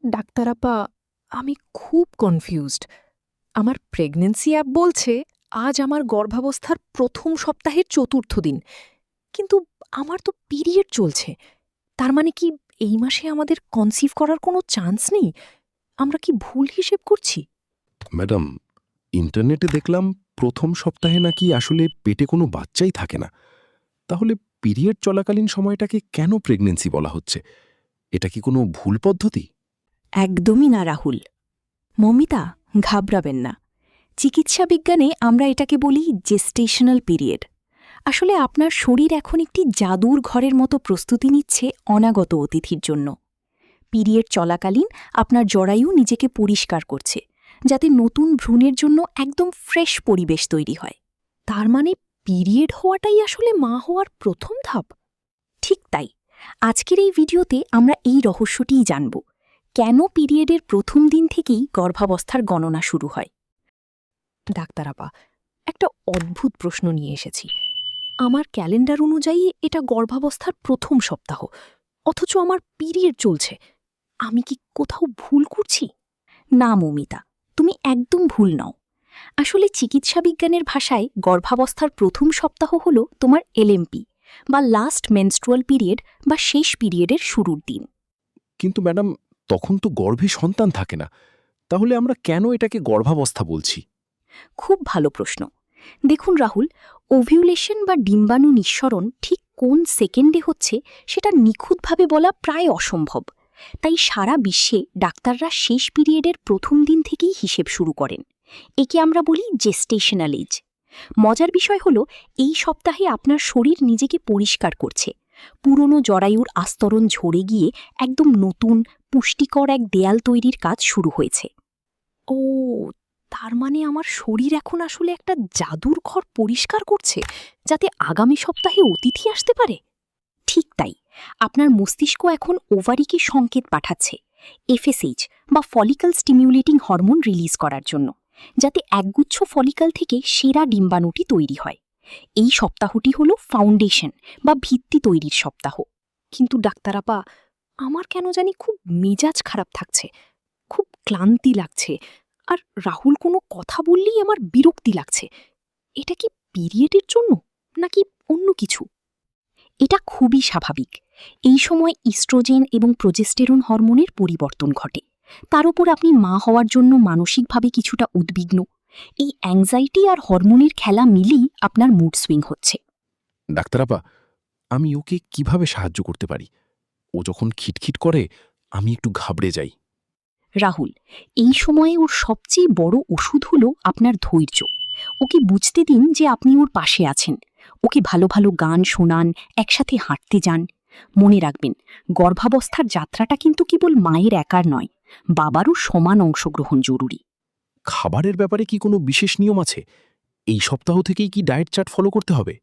Doctor আপা, আমি খুব কনফিউজড। আমার প্রেগন্যান্সি অ্যাপ বলছে আজ আমার গর্ভাবস্থার প্রথম সপ্তাহের চতুর্থ দিন, কিন্তু আমার তো পিরিয়ড চলছে। তার মানে কি এই মাসে আমাদের কনসিভ করার কোনো চান্স নেই? আমরা কি ভুল হিসেব করছি? ম্যাডাম, ইন্টারনেটে দেখলাম প্রথম সপ্তাহে নাকি আসলে পেটে কোনো বাচ্চাই থাকে না। তাহলে পিরিয়ড চলাকালীন সময়টাকে কেন প্রেগন্যান্সি বলা হচ্ছে? এটা কি কোনো ভুল পদ্ধতি? একদমই না রাহুল। মমিতা, ঘাবড়াবেন না। চিকিৎসা বিজ্ঞানে আমরা এটাকে বলি জেস্টেশনাল পিরিয়ড। আসলে আপনার শরীর এখন একটি জাদুর ঘরের মতো প্রস্তুতি নিচ্ছে অনাগত অতিথির জন্য। পিরিয়ড চলাকালীন আপনার জরায়ু নিজেকে পরিষ্কার করছে, যাতে নতুন ভ্রূণের জন্য একদম ফ্রেশ পরিবেশ তৈরি হয়। তার মানে পিরিয়ড হওয়াটাই আসলে মা হওয়ার প্রথম ধাপ? ঠিক তাই। আজকের এই ভিডিওতে আমরা এই রহস্যটিই জানব, কেন পিরিয়ডের প্রথম দিন থেকেই গর্ভাবস্থার গণনা শুরু হয়। ডাক্তার আপা, একটা অদ্ভুত প্রশ্ন নিয়ে এসেছি। আমার ক্যালেন্ডার অনুযায়ী এটা গর্ভাবস্থার প্রথম সপ্তাহ, অথচ আমার পিরিয়ড চলছে। আমি কি কোথাও ভুল করছি? না মৌমিতা, তুমি একদম ভুল নও। আসলে চিকিৎসা বিজ্ঞানের ভাষায় গর্ভাবস্থার প্রথম সপ্তাহ হল তোমার এলএমপি বা লাস্ট মেনস্ট্রুয়াল পিরিয়ড বা শেষ পিরিয়ডের শুরুর দিন। কিন্তু ম্যাডাম, তখন তো গর্ভে সন্তান থাকে না। তাহলে আমরা কেন এটাকে গর্ভাবস্থা বলছি? খুব ভালো প্রশ্ন। দেখুন রাহুল, ওভিউলেশন বা ডিম্বাণু নিঃসরণ ঠিক কোন সেকেন্ডে হচ্ছে সেটা নিখুঁতভাবে বলা প্রায় অসম্ভব। তাই সারা বিশ্বে ডাক্তাররা শেষ পিরিয়ডের প্রথম দিন থেকেই হিসেব শুরু করেন। একে আমরা বলি জেস্টেশনাল এজ। মজার বিষয় হল, এই সপ্তাহে আপনার শরীর নিজেকে পরিষ্কার করছে। পুরনো জরায়ুর আস্তরণ ঝরে গিয়ে একদম নতুন পুষ্টিকর এক দেয়াল তৈরির কাজ শুরু হয়েছে। ও, তার মানে আমার শরীর এখন আসলে একটা জাদুর ঘর পরিষ্কার করছে, যাতে আগামী সপ্তাহে অতিথি আসতে পারে। ঠিক তাই, আপনার মস্তিষ্ক এখন ওভারিকে সংকেত পাঠাচ্ছে এফএসএইচ বা ফলিকল স্টিমিউলেটিং হরমোন রিলিজ করার জন্য, যাতে একগুচ্ছ ফলিকল থেকে সেরা ডিম্বাণুটি তৈরি হয়। এই সপ্তাহটি হল ফাউন্ডেশন বা ভিত্তি তৈরির সপ্তাহ। কিন্তু ডাক্তার আপা, আমার কেন জানি খুব মেজাজ খারাপ থাকছে, খুব ক্লান্তি লাগছে, আর রাহুল কোনো কথা বললেই আমার বিরক্তি লাগছে। এটা কি পিরিয়ডের জন্য, নাকি অন্য কিছু? এটা খুবই স্বাভাবিক। এই সময় ইস্ট্রোজেন এবং প্রোজেস্টেরন হরমোনের পরিবর্তন ঘটে। তার উপর আপনি মা হওয়ার জন্য মানসিকভাবে কিছুটা উদ্বিগ্ন। এই অ্যাংজাইটি আর হরমোনের খেলা মিলেই আপনার মুড সুইং হচ্ছে। ডাক্তারাপা, আমি ওকে কিভাবে সাহায্য করতে পারি? ও যখন খিটখিট করে আমি একটু ঘাবড়ে যাই। রাহুল, এই সময়ে ওর সবচেয়ে বড় ওষুধ হল আপনার ধৈর্য। ওকে বুঝতে দিন যে আপনি ওর পাশে আছেন। ওকে ভালো ভালো গান শোনান, একসাথে হাঁটতে যান। মনে রাখবেন, গর্ভাবস্থার যাত্রাটা কিন্তু কেবল মায়ের একার নয়, বাবারও সমান অংশগ্রহণ জরুরি। খাবারের ব্যাপারে কি কোনো বিশেষ নিয়ম আছে? এই সপ্তাহ থেকেই কি ডায়েট চার্ট ফলো করতে হবে?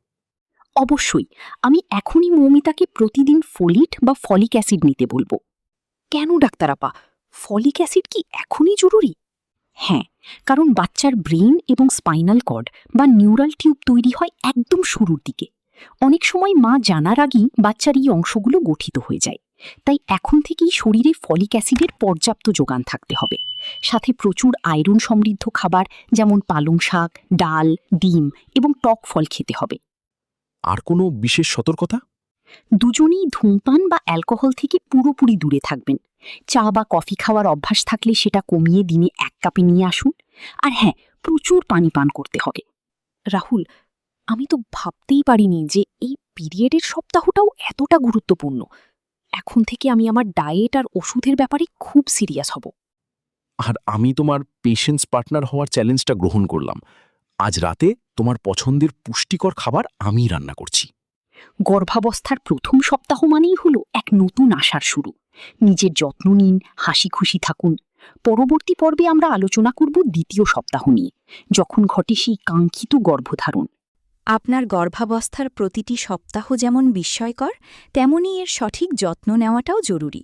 অবশ্যই, আমি এখনই মৌমিতাকে প্রতিদিন ফোলিট বা ফলিক অ্যাসিড নিতে বলবো। কেন ডাক্তার আপা, ফলিক অ্যাসিড কি এখনই জরুরি? হ্যাঁ, কারণ বাচ্চার ব্রেন এবং স্পাইনাল কর্ড বা নিউরাল টিউব তৈরি হয় একদম শুরুর দিকে। অনেক সময় মা জানার আগেই বাচ্চার এই অংশগুলো গঠিত হয়ে যায়। তাই এখন থেকেই শরীরে ফলিক অ্যাসিডের পর্যাপ্ত যোগান থাকতে হবে। সাথে প্রচুর আয়রন সমৃদ্ধ খাবার, যেমন পালং শাক, ডাল, ডিম এবং টক ফল খেতে হবে। আর কোনো বিশেষ সতর্কতা? দুজনেই ধূমপান বা অ্যালকোহল থেকে পুরোপুরি দূরে থাকবেন। চা বা কফি খাওয়ার অভ্যাস থাকলে সেটা কমিয়ে দিনে 1 কাপে নিয়ে আসুন। আর হ্যাঁ, প্রচুর পানি পান করতে হবে। রাহুল, আমি তো ভাবতেই পারিনি যে এই পিরিয়ডের সপ্তাহটাও এতটা গুরুত্বপূর্ণ। এখন থেকে আমি আমার ডায়েট আর ওষুধের ব্যাপারে খুব সিরিয়াস হব। আর আমি তোমার পেশেন্স পার্টনার হওয়ার চ্যালেঞ্জটা গ্রহণ করলাম। আজ রাতে তোমার পছন্দের পুষ্টিকর খাবার আমিই রান্না করছি। গর্ভাবস্থার প্রথম সপ্তাহ মানেই হলো এক নতুন আশার শুরু। নিজের যত্ন নিন, হাসি খুশি থাকুন। পরবর্তী পর্বে আমরা আলোচনা করব দ্বিতীয় সপ্তাহ নিয়ে, যখন ঘটে সেই কাঙ্ক্ষিত গর্ভধারণ। আপনার গর্ভাবস্থার প্রতিটি সপ্তাহ যেমন বিস্ময়কর, তেমনি এর সঠিক যত্ন নেওয়াটাও জরুরি।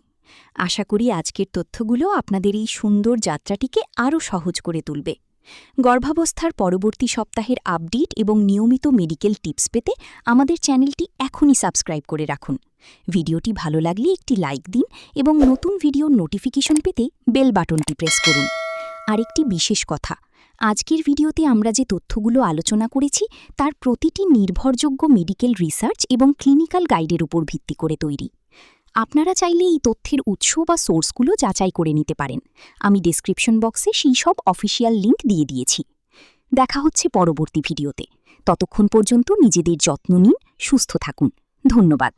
আশা করি আজকের তথ্যগুলো আপনাদের এই সুন্দর যাত্রাটিকে আরও সহজ করে তুলবে। গর্ভাবস্থার পরবর্তী সপ্তাহের আপডেট এবং নিয়মিত মেডিকেল টিপস পেতে আমাদের চ্যানেলটি এখনই সাবস্ক্রাইব করে রাখুন। ভিডিওটি ভালো লাগলে একটি লাইক দিন এবং নতুন ভিডিওর নোটিফিকেশন পেতে বেল বাটনটি প্রেস করুন। আরেকটি বিশেষ কথা, আজকের ভিডিওতে আমরা যে তথ্যগুলো আলোচনা করেছি তার প্রতিটি নির্ভরযোগ্য মেডিকেল রিসার্চ এবং ক্লিনিক্যাল গাইডের উপর ভিত্তি করে তৈরি। আপনারা চাইলে এই তথ্যের উৎস বা সোর্সগুলো যাচাই করে নিতে পারেন। আমি ডেসক্রিপশন বক্সে সেই সব অফিসিয়াল লিঙ্ক দিয়ে দিয়েছি। দেখা হচ্ছে পরবর্তী ভিডিওতে। ততক্ষণ পর্যন্ত নিজেদের যত্ন নিন, সুস্থ থাকুন। ধন্যবাদ।